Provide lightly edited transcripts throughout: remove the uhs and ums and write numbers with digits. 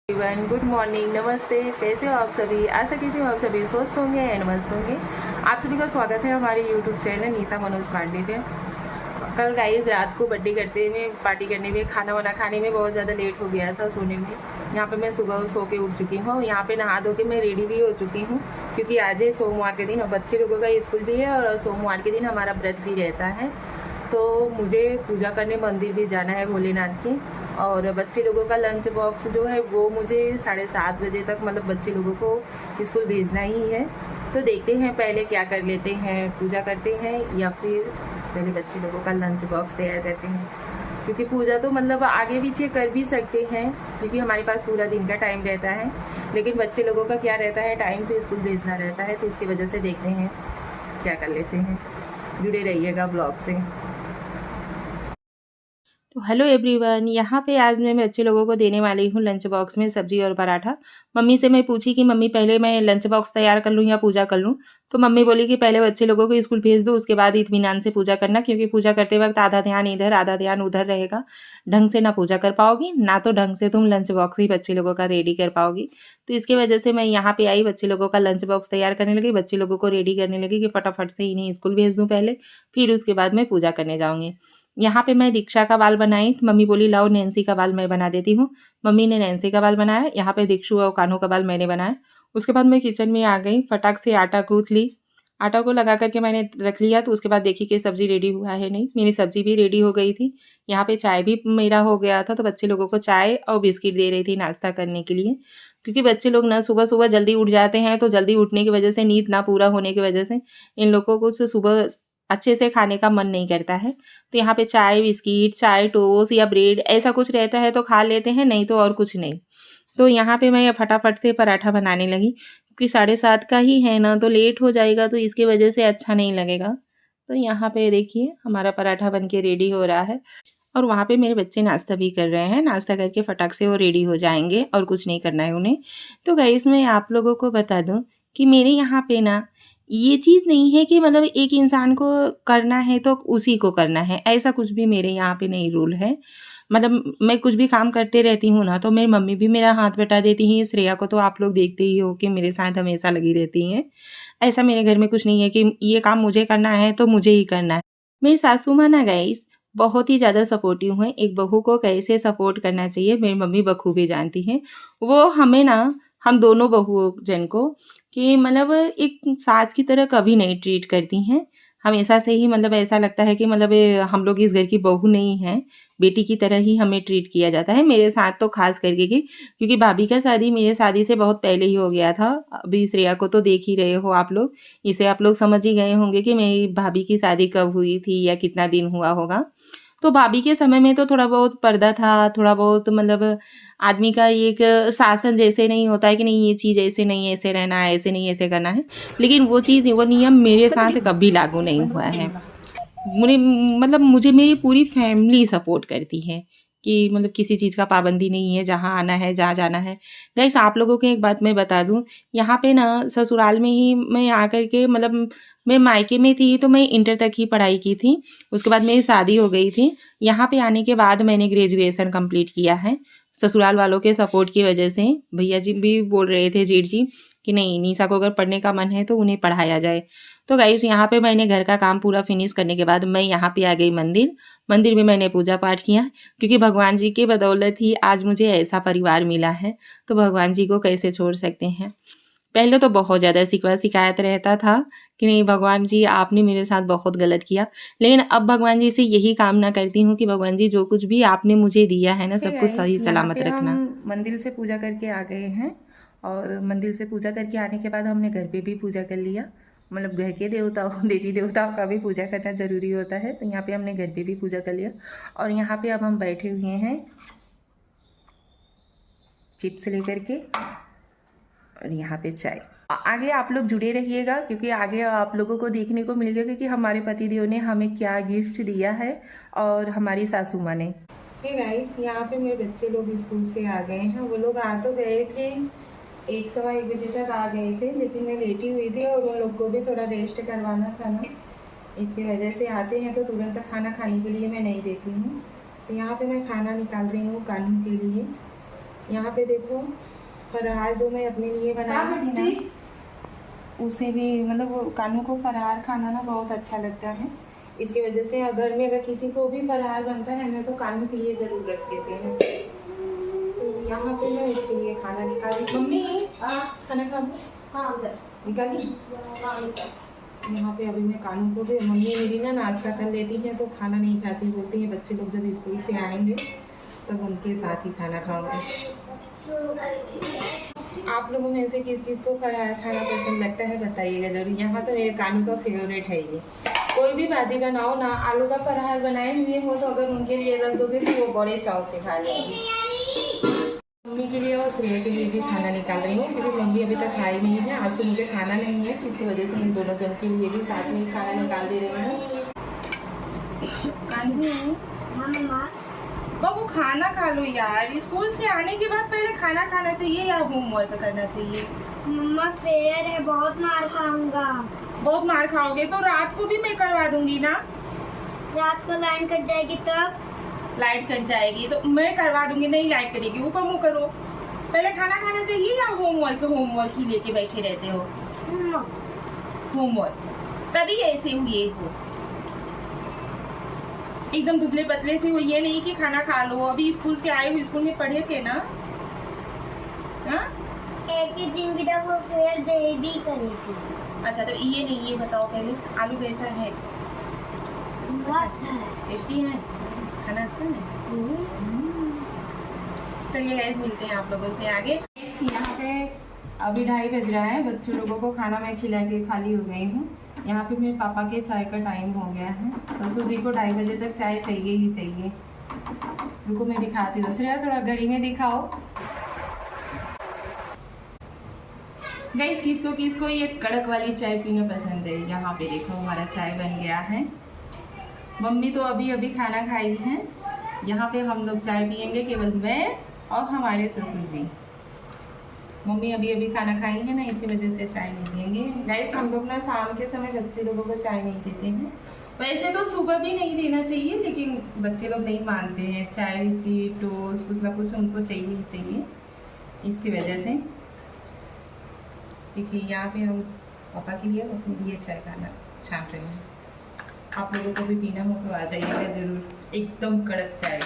Everyone, good morning, नमस्ते। कैसे हो आप सभी? आशा करती हूँ आप सभी स्वस्थ होंगे एंड मस्त होंगे। आप सभी का स्वागत है हमारे यूट्यूब चैनल निशा मनोज पांडे पे। कल गाइस रात को बर्थडे करते हुए पार्टी करने में खाना वाना खाने में बहुत ज़्यादा लेट हो गया था सोने में। यहाँ पे मैं सुबह सो के उठ चुकी हूँ और यहाँ पे नहा धो के मैं रेडी भी हो चुकी हूँ, क्योंकि आज है सोमवार के दिन और बच्चे लोगों का स्कूल भी है और सोमवार के दिन हमारा व्रत भी रहता है। तो मुझे पूजा करने मंदिर भी जाना है भोलेनाथ की। और बच्चे लोगों का लंच बॉक्स जो है वो मुझे 7:30 बजे तक मतलब बच्चे लोगों को स्कूल भेजना ही है। तो देखते हैं पहले क्या कर लेते हैं, पूजा करते हैं या फिर पहले बच्चे लोगों का लंच बॉक्स तैयार करते हैं, क्योंकि पूजा तो मतलब आगे पीछे कर भी सकते हैं क्योंकि हमारे पास पूरा दिन का टाइम रहता है, लेकिन बच्चे लोगों का क्या रहता है, टाइम से स्कूल भेजना रहता है। तो इसकी वजह से देखते हैं क्या कर लेते हैं। जुड़े रहिएगा ब्लॉग से। तो हेलो एवरीवन, यहाँ पे आज मैं बच्चे लोगों को देने वाली हूँ लंच बॉक्स में सब्जी और पराठा। मम्मी से मैं पूछी कि मम्मी पहले मैं लंच बॉक्स तैयार कर लूँ या पूजा कर लूँ। तो मम्मी बोली कि पहले बच्चे लोगों को स्कूल भेज दो, उसके बाद इत्मीनान से पूजा करना, क्योंकि पूजा करते वक्त आधा ध्यान इधर आधा ध्यान उधर रहेगा। ढंग से ना पूजा कर पाओगी ना तो ढंग से तुम लंच बॉक्स ही बच्चे लोगों का रेडी कर पाओगी। तो इसकी वजह से मैं यहाँ पे आई, बच्चे लोगों का लंच बॉक्स तैयार करने लगी, बच्चे लोगों को रेडी करने लगी कि फटाफट से इन्हें स्कूल भेज दूँ पहले, फिर उसके बाद मैं पूजा करने जाऊँगी। यहाँ पे मैं दीक्षा का बाल बनाई, मम्मी बोली लाओ नैन्सी का बाल मैं बना देती हूँ। मम्मी ने नैन्सी का बाल बनाया, यहाँ पे दीक्षु और कान्हो का बाल मैंने बनाया। उसके बाद मैं किचन में आ गई, फटाक से आटा गूँथ ली। आटा को लगा करके मैंने रख लिया। तो उसके बाद देखी कि सब्ज़ी रेडी हुआ है नहीं, मेरी सब्ज़ी भी रेडी हो गई थी। यहाँ पे चाय भी मेरा हो गया था, तो बच्चे लोगों को चाय और बिस्किट दे रही थी नाश्ता करने के लिए, क्योंकि बच्चे लोग ना सुबह-सुबह जल्दी उठ जाते हैं, तो जल्दी उठने की वजह से, नींद ना पूरा होने की वजह से इन लोगों को सुबह अच्छे से खाने का मन नहीं करता है। तो यहाँ पे चाय बिस्किट, चाय टोस्ट या ब्रेड ऐसा कुछ रहता है तो खा लेते हैं, नहीं तो और कुछ नहीं। तो यहाँ पे मैं फटाफट से पराठा बनाने लगी, क्योंकि 7:30 का ही है ना, तो लेट हो जाएगा तो इसकी वजह से अच्छा नहीं लगेगा। तो यहाँ पे देखिए हमारा पराठा बन के रेडी हो रहा है और वहाँ पे मेरे बच्चे नाश्ता भी कर रहे हैं। नाश्ता करके फटाक से वो रेडी हो जाएंगे और कुछ नहीं करना है उन्हें। तो गाइस मैं आप लोगों को बता दूँ कि मेरे यहाँ पे ना ये चीज़ नहीं है कि मतलब एक इंसान को करना है तो उसी को करना है, ऐसा कुछ भी मेरे यहाँ पे नहीं रूल है। मतलब मैं कुछ भी काम करते रहती हूँ ना, तो मेरी मम्मी भी मेरा हाथ बटा देती हैं। श्रेया को तो आप लोग देखते ही हो कि मेरे साथ हमेशा लगी रहती हैं। ऐसा मेरे घर में कुछ नहीं है कि ये काम मुझे करना है तो मुझे ही करना है। मेरी सासू माँ ना गाइस बहुत ही ज़्यादा सपोर्टिव हैं। एक बहू को कैसे सपोर्ट करना चाहिए मेरी मम्मी बखूबी जानती हैं। वो हमें ना, हम दोनों बहुओं जन को कि मतलब एक सास की तरह कभी नहीं ट्रीट करती हैं। हमेशा से ही मतलब ऐसा लगता है कि मतलब हम लोग इस घर की बहू नहीं हैं, बेटी की तरह ही हमें ट्रीट किया जाता है। मेरे साथ तो ख़ास करके कि क्योंकि भाभी का शादी मेरे शादी से बहुत पहले ही हो गया था। अभी श्रेया को तो देख ही रहे हो आप लोग, इसे आप लोग समझ ही गए होंगे कि मेरी भाभी की शादी कब हुई थी या कितना दिन हुआ होगा। तो भाभी के समय में तो थोड़ा बहुत पर्दा था, थोड़ा बहुत मतलब आदमी का एक शासन जैसे नहीं होता है कि नहीं ये चीज़ ऐसे नहीं ऐसे रहना है, ऐसे नहीं ऐसे करना है। लेकिन वो चीज़ वो नियम मेरे साथ कभी लागू नहीं हुआ है। मुझे मतलब मुझे मेरी पूरी फैमिली सपोर्ट करती है कि मतलब किसी चीज़ का पाबंदी नहीं है, जहाँ आना है, जहाँ जाना है। गाइस आप लोगों को एक बात मैं बता दूँ, यहाँ पे ना ससुराल में ही मैं आकर के मतलब मैं मायके में थी तो मैं इंटर तक ही पढ़ाई की थी। उसके बाद मेरी शादी हो गई थी। यहाँ पे आने के बाद मैंने ग्रेजुएशन कंप्लीट किया है। ससुराल वालों के सपोर्ट की वजह से भैया जी भी बोल रहे थे, जेठ जी, कि नहीं निशा को अगर पढ़ने का मन है तो उन्हें पढ़ाया जाए। तो गाइस यहाँ पे मैंने घर का काम पूरा फिनिश करने के बाद मैं यहाँ पे आ गई मंदिर। मंदिर में मैंने पूजा पाठ किया, क्योंकि भगवान जी के बदौलत ही आज मुझे ऐसा परिवार मिला है, तो भगवान जी को कैसे छोड़ सकते हैं। पहले तो बहुत ज़्यादा शिकवा शिकायत रहता था कि नहीं भगवान जी आपने मेरे साथ बहुत गलत किया, लेकिन अब भगवान जी से यही कामना करती हूँ कि भगवान जी जो कुछ भी आपने मुझे दिया है ना, सब कुछ सही सलामत रखना। हम मंदिर से पूजा करके आ गए हैं और मंदिर से पूजा करके आने के बाद हमने घर पे भी पूजा कर लिया। मतलब घर के देवताओं देवी देवताओं का भी पूजा करना ज़रूरी होता है, तो यहाँ पे हमने घर पे भी पूजा कर लिया। और यहाँ पे अब हम बैठे हुए हैं चिप्स लेकर के और यहाँ पे चाय। आगे आप लोग जुड़े रहिएगा, क्योंकि आगे आप लोगों को देखने को मिलेगा कि हमारे पतिदेव ने हमें क्या गिफ्ट दिया है और हमारी सासू माँ ने। हे गाइस, यहाँ पे मेरे बच्चे लोग स्कूल से आ गए हैं। वो लोग आ तो गए थे 1-1:15 बजे तक आ गए थे, लेकिन मैं लेटी हुई थी और उन लोग को भी थोड़ा रेस्ट करवाना था ना, इसकी वजह से आते हैं तो तुरंत खाना खाने के लिए मैं नहीं देती हूँ। तो यहाँ पे मैं खाना निकाल रही हूँ कान्हू के लिए। यहाँ पे देखो फरार जो मैं अपने लिए बनाई थी ना, उसे भी मतलब कानू को फरार खाना ना बहुत अच्छा लगता है। इसकी वजह से घर में अगर किसी को भी फरार बनता है ना तो कानू के लिए ज़रूर रख देते हैं। तो यहाँ पे मैं उसके लिए खाना निकाली। मम्मी खाना खा लो। हाँ उधर निकाली। हाँ निकाल। यहाँ पे अभी मैं कानू को भी, मम्मी मेरी ना नाश्ता कर लेती है तो खाना नहीं खाती, बोलती है बच्चे लोग जब स्कूल से आएंगे तब उनके साथ ही खाना खाऊंगी। आप लोगों में से किस किस को फरार खाना पसंद लगता है बताइएगा जरूर। यहाँ तो मेरे कानू का फेवरेट है ये। कोई भी भाजी बनाओ ना, आलू का फरार बनाए हुए हो तो अगर उनके लिए रख दोगे तो वो बड़े चाव से खा लेंगे। मम्मी के लिए और श्रेया के लिए भी खाना निकाल रही हूँ क्योंकि मम्मी अभी तक खाई नहीं है। आज तो मुझे खाना नहीं है, इसकी वजह से इन दोनों जन के लिए भी साथ में खाना निकाल दे रही हूँ। बाबू खाना खा लो यार, स्कूल से आने के बाद पहले खाना खाना चाहिए या होमवर्क करना चाहिए? मम्मा फेयर है, बहुत मार खाऊंगा। बहुत मार खाओगे तो रात को भी मैं करवा दूंगी ना। रात को लाइन कट जाएगी तब? लाइट कट जाएगी तो मैं करवा दूंगी। नहीं लाइट कटेगी, ऊपर मुँह करो। पहले खाना खाना चाहिए या होमवर्क ही लेके बैठे रहते हो? होमवर्क। तभी ऐसे हुए हो, एकदम दुबले पतले से हो। ये नहीं कि खाना खा लो, अभी स्कूल से आए हो, स्कूल में पढ़े थे ना। हाँ एक ही दिन बेटा वो फेयर दे भी करी थी। अच्छा तो ये नहीं, ये बताओ पहले आलू कैसा है? टेस्टी है, खाना अच्छा है। चलिए गाइस मिलते हैं आप लोगों से आगे। यहाँ पे अभी 2:30 बज रहा है, बच्चों लोगों को खाना मैं खिला के खाली हो गई हूँ। यहाँ पे मेरे पापा के चाय का टाइम हो गया है, ससुर जी को 2:30 बजे तक चाय चाहिए ही चाहिए। उनको मैं दिखाती हूँ। श्रेया थोड़ा घड़ी में दिखाओ। गाइस किसको ये कड़क वाली चाय पीना पसंद है? यहाँ पे देखो हमारा चाय बन गया है। मम्मी तो अभी अभी खाना खाई है। यहाँ पे हम लोग चाय पियेंगे, केवल मैं और हमारे ससुर जी। मम्मी अभी अभी खाना खाई है ना, इसकी वजह से चाय नहीं पियेंगे। गाइस हम लोग ना शाम के समय बच्चे लोगों को चाय नहीं देते हैं। वैसे तो सुबह भी नहीं देना चाहिए, लेकिन बच्चे लोग नहीं मानते हैं। चाय बिस्किट टोस्ट कुछ ना कुछ उनको चाहिए ही चाहिए, इसकी वजह से। क्योंकि यहाँ पे हम पापा के लिए अपने लिए चाय खाना छाट रहे हैं। आप लोगों को भी पीना हो तो आ जाइएगा जरूर, एकदम कड़क चाय।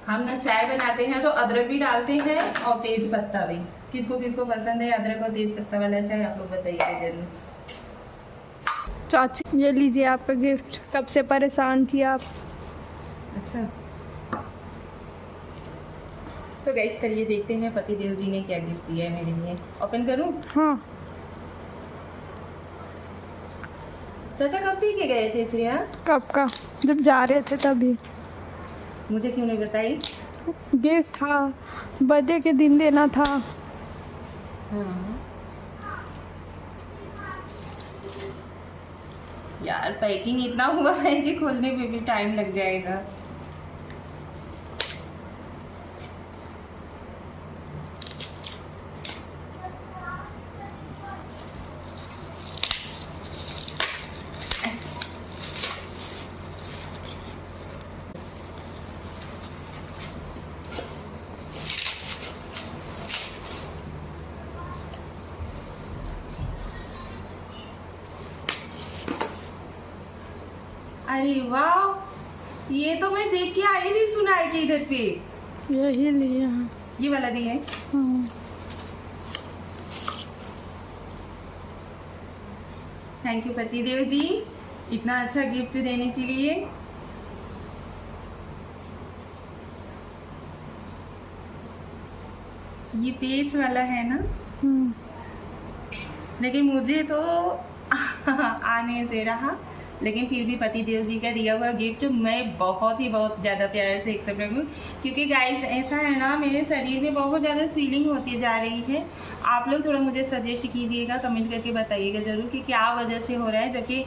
हम ना चाय बनाते हैं तो अदरक भी डालते हैं और तेज पत्ता भी। किसको पसंद है अदरक और तेज पत्ता वाला चाय, आप लोग बताइएगा जरूर। चाची ये लीजिए आपका गिफ्ट। कब से परेशान थी आप? अच्छा तो गाइस चलिए देखते हैं पति देव जी ने क्या गिफ्ट दिया है मेरे लिए। ओपन करूं? हाँ। चाचा कब पी के गए थे श्रेया? कब का? जब जा रहे थे तभी। मुझे क्यों नहीं बताई? गिफ्ट था, बर्थडे के दिन देना था। हाँ यार पैकिंग इतना हुआ है कि खोलने में भी टाइम लग जाएगा। अरे वाह, ये तो मैं देख के आई नहीं सुना है कि इधर पे यही लिया। ये वाला दिया है। हाँ। थैंक यू पति देव जी इतना अच्छा गिफ्ट देने के लिए। ये पेच वाला है ना, लेकिन मुझे तो आने से रहा, लेकिन फिर भी पति देव जी का दिया हुआ गिफ्ट मैं बहुत ज़्यादा प्यार से एक्सेप्ट करूँ। क्योंकि गाइस ऐसा है ना, मेरे शरीर में बहुत ज़्यादा फीलिंग होती जा रही है। आप लोग थोड़ा मुझे सजेस्ट कीजिएगा, कमेंट करके बताइएगा ज़रूर कि क्या वजह से हो रहा है। जबकि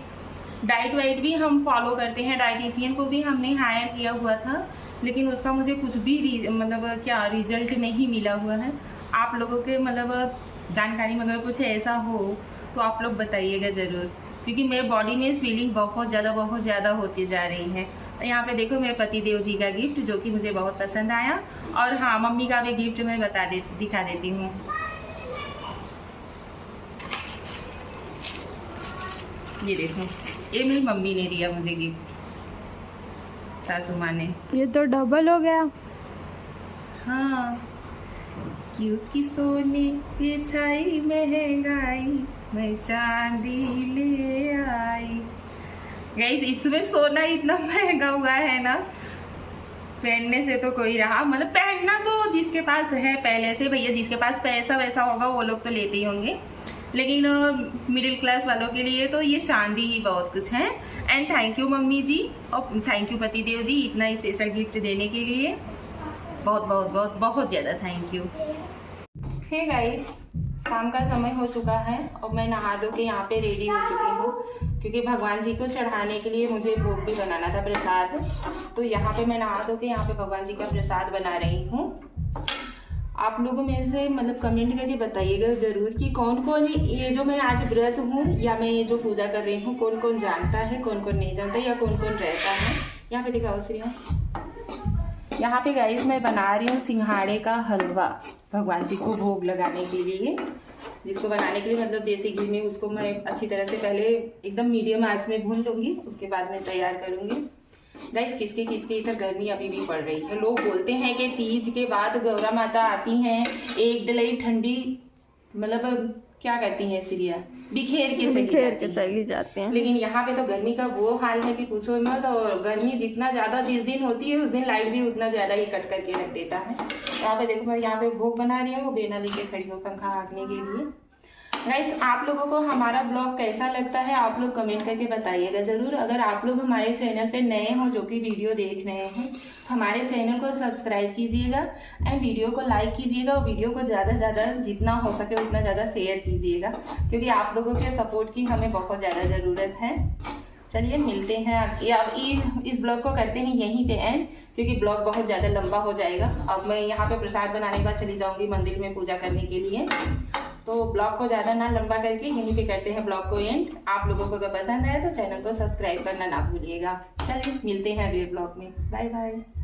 डाइट वाइट भी हम फॉलो करते हैं, डाइटिशियन को भी हमने हायर किया हुआ था, लेकिन उसका मुझे कुछ भी मतलब क्या रिजल्ट नहीं मिला हुआ है। आप लोगों के मतलब जानकारी में अगर कुछ ऐसा हो तो आप लोग बताइएगा ज़रूर, क्योंकि मेरे बॉडी में फीलिंग बहुत ज़्यादा होती जा रही है। यहाँ पे देखो मेरे पति देव जी का गिफ्ट जो कि मुझे बहुत पसंद आया। और हाँ, मम्मी का भी गिफ्ट मैं दिखा देती हूँ। ये देखो, ये मेरी मम्मी ने दिया मुझे गिफ्ट, सासू माँ ने। ये तो डबल हो गया। हाँ, क्योंकि सोने की छाई महंगाई, मैं चांदी ले आई। गाइस, इसमें सोना इतना महंगा हुआ है ना, पहनने से तो कोई रहा, मतलब पहनना तो जिसके पास है पहले से, भैया जिसके पास पैसा वैसा होगा वो लोग तो लेते ही होंगे, लेकिन मिडिल क्लास वालों के लिए तो ये चांदी ही बहुत कुछ है। एंड थैंक यू मम्मी जी, और थैंक यू पति देव जी इतना स्पेशल गिफ्ट देने के लिए। बहुत बहुत बहुत बहुत ज़्यादा थैंक यू। हे गाइस, शाम का समय हो चुका है और मैं नहा धो के यहाँ पे रेडी हो चुकी हूँ, क्योंकि भगवान जी को चढ़ाने के लिए मुझे भोग भी बनाना था, प्रसाद। तो यहाँ पे मैं नहा धो के यहाँ पे भगवान जी का प्रसाद बना रही हूँ। आप लोगों में से मतलब कमेंट करके बताइएगा ज़रूर कि कौन कौन ये जो मैं आज व्रत हूँ या मैं ये जो पूजा कर रही हूँ, कौन कौन जानता है, कौन कौन नहीं जानता, या कौन कौन रहता है। यहाँ पे दिखाओ श्रिया। यहाँ पे गाइस मैं बना रही हूँ सिंघाड़े का हलवा भगवान जी को भोग लगाने के लिए। जिसको बनाने के लिए मतलब देसी घी में उसको मैं अच्छी तरह से पहले एकदम मीडियम आंच में भून लूँगी, उसके बाद मैं तैयार करूँगी। गाइस, किसके किसके इधर गर्मी अभी भी पड़ रही है। लोग बोलते हैं कि तीज के बाद गौरा माता आती हैं, एक डलाई ठंडी मतलब क्या करती हैं सीरिया, बिखेर के चली जाती हैं। लेकिन यहाँ पे तो गर्मी का वो हाल है कि पूछो मत। और गर्मी जितना ज़्यादा जिस दिन होती है उस दिन लाइट भी उतना ज़्यादा ही कट करके रख देता है। यहाँ पे देखो मैं यहाँ पे भोग बना रही हूँ, बेना लेके खड़ी हो पंखा हाँकने के लिए। गाइस, आप लोगों को हमारा ब्लॉग कैसा लगता है आप लोग कमेंट करके बताइएगा ज़रूर। अगर आप लोग हमारे चैनल पे नए हो जो कि वीडियो देख रहे हैं, तो हमारे चैनल को सब्सक्राइब कीजिएगा एंड वीडियो को लाइक कीजिएगा और वीडियो को ज़्यादा से ज़्यादा जितना हो सके उतना ज़्यादा शेयर कीजिएगा, क्योंकि आप लोगों के सपोर्ट की हमें बहुत ज़्यादा ज़रूरत है। चलिए मिलते हैं, अब इस ब्लॉग को करते हैं यहीं पे एंड, क्योंकि ब्लॉग बहुत ज़्यादा लंबा हो जाएगा। अब मैं यहाँ पे प्रसाद बनाने के बाद चली जाऊँगी मंदिर में पूजा करने के लिए, तो ब्लॉग को ज़्यादा ना लंबा करके यहीं पे करते हैं ब्लॉग को एंड। आप लोगों को अगर पसंद आए तो चैनल को सब्सक्राइब करना ना भूलिएगा। चलिए मिलते हैं अगले ब्लॉग में, बाय बाय।